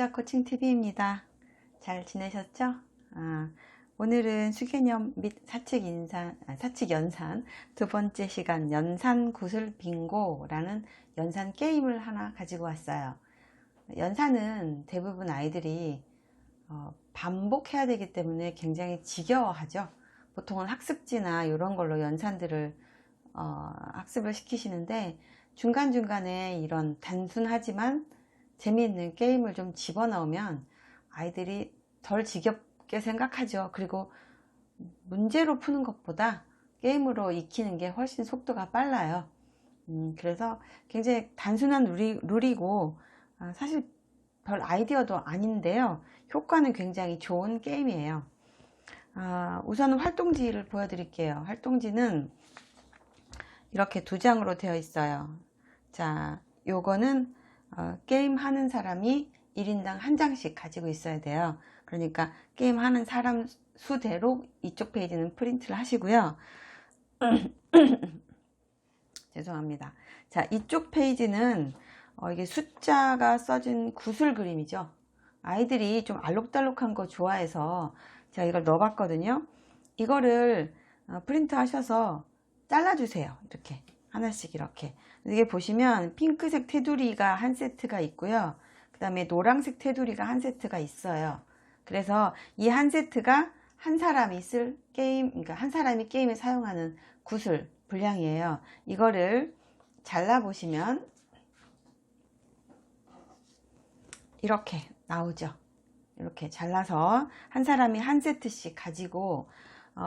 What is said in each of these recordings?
여자 코칭TV입니다. 잘 지내셨죠? 오늘은 수개념 및 사칙 연산 두 번째 시간 연산 구슬 빙고라는 연산 게임을 하나 가지고 왔어요. 연산은 대부분 아이들이 반복해야 되기 때문에 굉장히 지겨워하죠. 보통은 학습지나 이런 걸로 연산들을 학습을 시키시는데 중간중간에 이런 단순하지만 재미있는 게임을 좀 집어넣으면 아이들이 덜 지겹게 생각하죠. 그리고 문제로 푸는 것보다 게임으로 익히는 게 훨씬 속도가 빨라요. 그래서 굉장히 단순한 룰이고 사실 별 아이디어도 아닌데요. 효과는 굉장히 좋은 게임이에요. 우선 활동지를 보여드릴게요. 활동지는 이렇게 두 장으로 되어 있어요. 자, 요거는 게임 하는 사람이 1인당 한 장씩 가지고 있어야 돼요. 그러니까 게임 하는 사람 수대로 이쪽 페이지는 프린트를 하시고요. 죄송합니다. 자, 이쪽 페이지는 이게 숫자가 써진 구슬 그림이죠. 아이들이 좀 알록달록한 거 좋아해서 제가 이걸 넣어봤거든요. 이거를 프린트 하셔서 잘라주세요. 이렇게 하나씩 이렇게. 이게 보시면 핑크색 테두리가 한 세트가 있고요. 그 다음에 노란색 테두리가 한 세트가 있어요. 그래서 이 한 세트가 한 사람이 쓸 게임, 그러니까 한 사람이 게임에 사용하는 구슬 분량이에요. 이거를 잘라보시면 이렇게 나오죠. 이렇게 잘라서 한 사람이 한 세트씩 가지고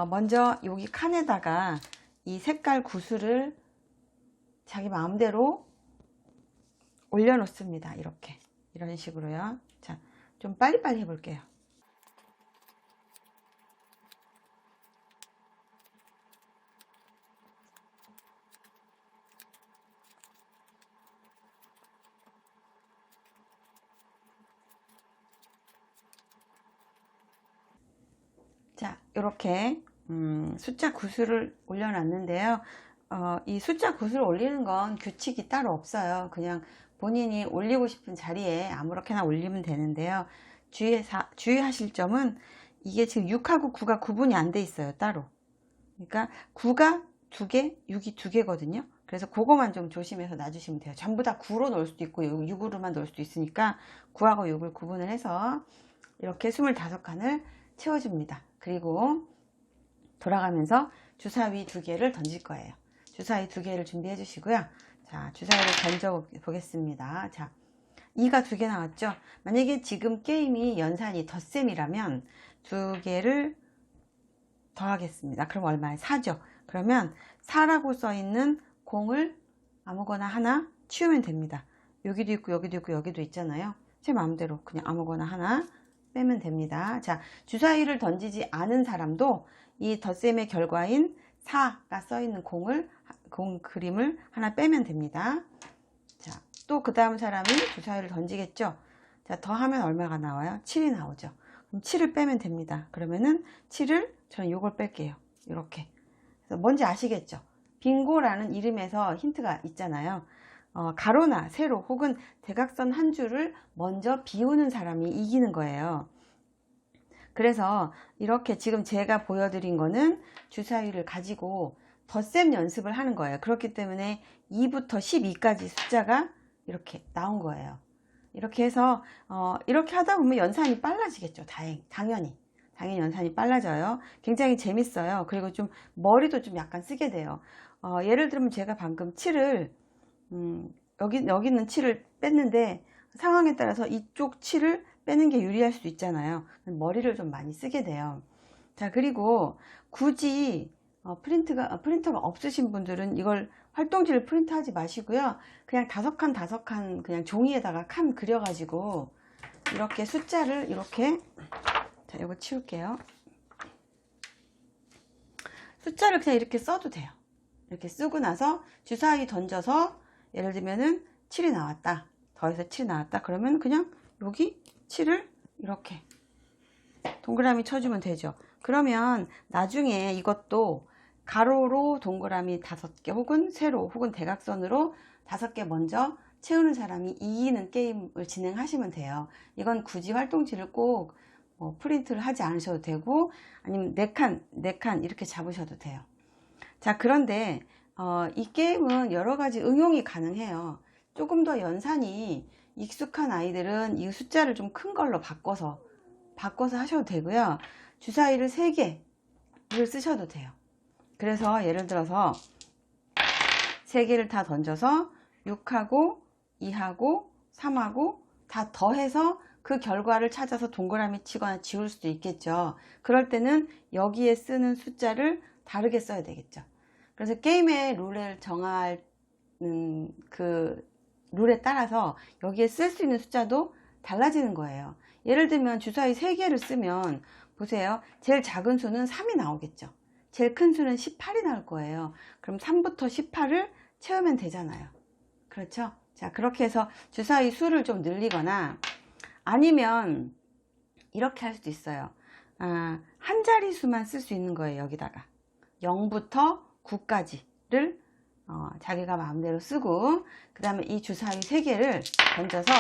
먼저 여기 칸에다가 이 색깔 구슬을 자기 마음대로 올려 놓습니다. 이렇게 이런 식으로요. 자, 좀 빨리빨리 해볼게요. 자, 이렇게 숫자 구슬을 올려놨는데요. 이 숫자 구슬을 올리는 건 규칙이 따로 없어요. 그냥 본인이 올리고 싶은 자리에 아무렇게나 올리면 되는데요. 주의하실 점은 이게 지금 6하고 9가 구분이 안 돼 있어요. 따로. 그러니까 9가 2개, 6이 2개거든요. 그래서 그거만 좀 조심해서 놔주시면 돼요. 전부 다 9로 넣을 수도 있고 6으로만 넣을 수도 있으니까 9하고 6을 구분을 해서 이렇게 25칸을 채워줍니다. 그리고 돌아가면서 주사위 2개를 던질 거예요. 주사위 2개를 준비해 주시고요. 자, 주사위를 던져 보겠습니다. 자, 2가 2개 나왔죠? 만약에 지금 게임이 연산이 덧셈이라면 2개를 더하겠습니다. 그럼 얼마에? 4죠? 그러면 4라고 써있는 공을 아무거나 하나 치우면 됩니다. 여기도 있고 여기도 있고 여기도 있잖아요. 제 마음대로 그냥 아무거나 하나 빼면 됩니다. 자, 주사위를 던지지 않은 사람도 이 덧셈의 결과인 4가 써있는 공 그림을 하나 빼면 됩니다. 자, 또 그 다음 사람이 주사위를 던지겠죠. 자, 더하면 얼마가 나와요? 7이 나오죠. 그럼 7을 빼면 됩니다. 그러면은 7을 저는 요걸 뺄게요. 이렇게. 그래서 뭔지 아시겠죠? 빙고라는 이름에서 힌트가 있잖아요. 가로나 세로 혹은 대각선 한 줄을 먼저 비우는 사람이 이기는 거예요. 그래서 이렇게 지금 제가 보여드린 거는 주사위를 가지고 덧셈 연습을 하는 거예요. 그렇기 때문에 2부터 12까지 숫자가 이렇게 나온 거예요. 이렇게 해서 이렇게 하다 보면 연산이 빨라지겠죠. 당연히 연산이 빨라져요. 굉장히 재밌어요. 그리고 좀 머리도 좀 약간 쓰게 돼요. 예를 들면 제가 방금 7을 여기 있는 7을 뺐는데 상황에 따라서 이쪽 7을 빼는 게 유리할 수도 있잖아요. 머리를 좀 많이 쓰게 돼요. 자, 그리고 굳이 프린터가 없으신 분들은 이걸 활동지를 프린트하지 마시고요. 그냥 5칸 그냥 종이에다가 칸 그려가지고 이렇게 숫자를 이렇게, 자, 이거 치울게요. 숫자를 그냥 이렇게 써도 돼요. 이렇게 쓰고 나서 주사위 던져서 예를 들면은 7이 나왔다. 더해서 7이 나왔다. 그러면 그냥 여기 7을 이렇게 동그라미 쳐주면 되죠. 그러면 나중에 이것도 가로로 동그라미 5개 혹은 세로 혹은 대각선으로 5개 먼저 채우는 사람이 이기는 게임을 진행하시면 돼요. 이건 굳이 활동지를 꼭 프린트를 하지 않으셔도 되고, 아니면 4칸 이렇게 잡으셔도 돼요. 자, 그런데 이 게임은 여러 가지 응용이 가능해요. 조금 더 연산이 익숙한 아이들은 이 숫자를 좀 큰 걸로 바꿔서 하셔도 되고요. 주사위를 3개를 쓰셔도 돼요. 그래서 예를 들어서 3개를 다 던져서 6하고 2하고 3하고 다 더해서 그 결과를 찾아서 동그라미 치거나 지울 수도 있겠죠. 그럴 때는 여기에 쓰는 숫자를 다르게 써야 되겠죠. 그래서 게임의 룰을 정할 그 룰에 따라서 여기에 쓸 수 있는 숫자도 달라지는 거예요. 예를 들면 주사위 3개를 쓰면 보세요. 제일 작은 수는 3이 나오겠죠. 제일 큰 수는 18이 나올 거예요. 그럼 3부터 18을 채우면 되잖아요. 그렇죠? 자, 그렇게 해서 주사위 수를 좀 늘리거나, 아니면 이렇게 할 수도 있어요. 한 자리 수만 쓸 수 있는 거예요. 여기다가 0부터 9까지를 자기가 마음대로 쓰고, 그 다음에 이 주사위 3개를 던져서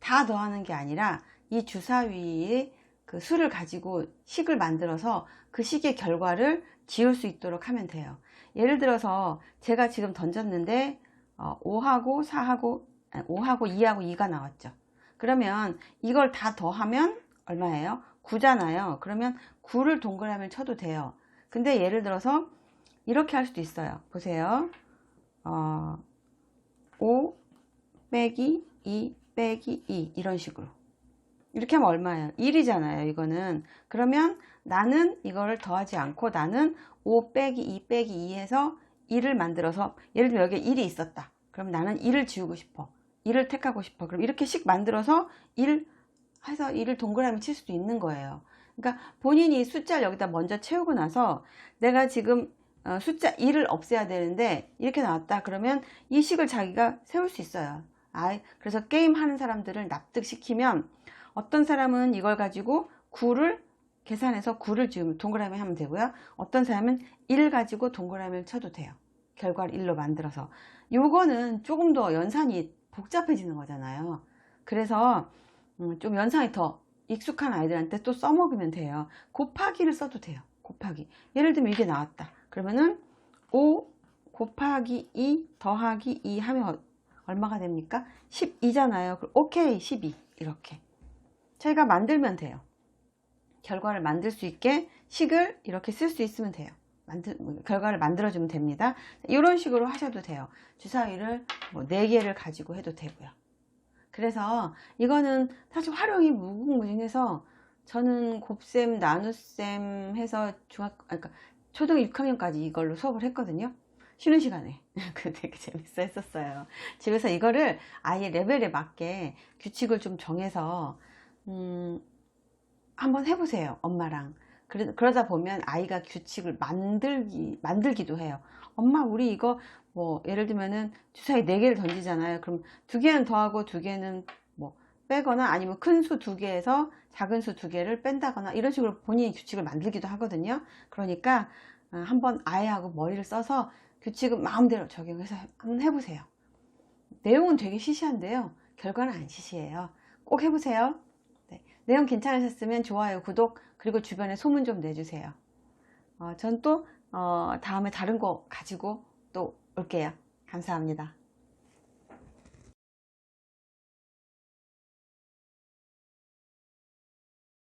다 더하는 게 아니라 이 주사위의 그 수를 가지고 식을 만들어서 그 식의 결과를 지울 수 있도록 하면 돼요. 예를 들어서 제가 지금 던졌는데 5하고 4하고 5하고 2하고 2가 나왔죠. 그러면 이걸 다 더하면 얼마예요? 9잖아요. 그러면 9를 동그라미를 쳐도 돼요. 근데 예를 들어서 이렇게 할 수도 있어요. 보세요. 5 빼기 2 빼기 2 이런 식으로. 이렇게 하면 얼마예요? 1이잖아요. 이거는. 그러면 나는 이거를 더하지 않고 나는 5 빼기 2 빼기 2 해서 1을 만들어서, 예를 들면 여기에 1이 있었다. 그럼 나는 1을 지우고 싶어. 1을 택하고 싶어. 그럼 이렇게 식 만들어서 1 해서 1을 동그라미 칠 수도 있는 거예요. 그러니까 본인이 숫자를 여기다 먼저 채우고 나서 내가 지금 숫자 1을 없애야 되는데 이렇게 나왔다. 그러면 이 식을 자기가 세울 수 있어요. 그래서 게임 하는 사람들을 납득시키면, 어떤 사람은 이걸 가지고 9를 계산해서 9를 지우면 동그라미 하면 되고요. 어떤 사람은 1 가지고 동그라미를 쳐도 돼요. 결과를 1로 만들어서. 요거는 조금 더 연산이 복잡해지는 거잖아요. 그래서 좀 연산이 더 익숙한 아이들한테 또 써먹으면 돼요. 곱하기를 써도 돼요. 곱하기. 예를 들면 이게 나왔다. 그러면은 5 곱하기 2 더하기 2 하면 얼마가 됩니까? 12잖아요. 오케이, 12. 이렇게 저희가 만들면 돼요. 결과를 만들 수 있게 식을 이렇게 쓸 수 있으면 돼요. 결과를 만들어주면 됩니다. 이런 식으로 하셔도 돼요. 주사위를 4개를 가지고 해도 되고요. 그래서 이거는 사실 활용이 무궁무진해서 저는 곱셈, 나눗셈 해서 그러니까 초등 6학년까지 이걸로 수업을 했거든요. 쉬는 시간에. 되게 재밌어 했었어요. 집에서 이거를 아이의 레벨에 맞게 규칙을 좀 정해서 한번 해보세요. 엄마랑. 그러다 보면 아이가 규칙을 만들기도 해요. 엄마, 우리 이거 예를 들면은 주사위 4개를 던지잖아요. 그럼 2개는 더하고 2개는 빼거나, 아니면 큰 수 2개에서 작은 수 2개를 뺀다거나, 이런 식으로 본인이 규칙을 만들기도 하거든요. 그러니까 한번 아이하고 머리를 써서 규칙을 마음대로 적용해서 한번 해보세요. 내용은 되게 시시한데요. 결과는 안 시시해요. 꼭 해보세요. 네. 내용 괜찮으셨으면 좋아요, 구독, 그리고 주변에 소문 좀 내주세요. 전 또 다음에 다른 거 가지고 또 올게요. 감사합니다.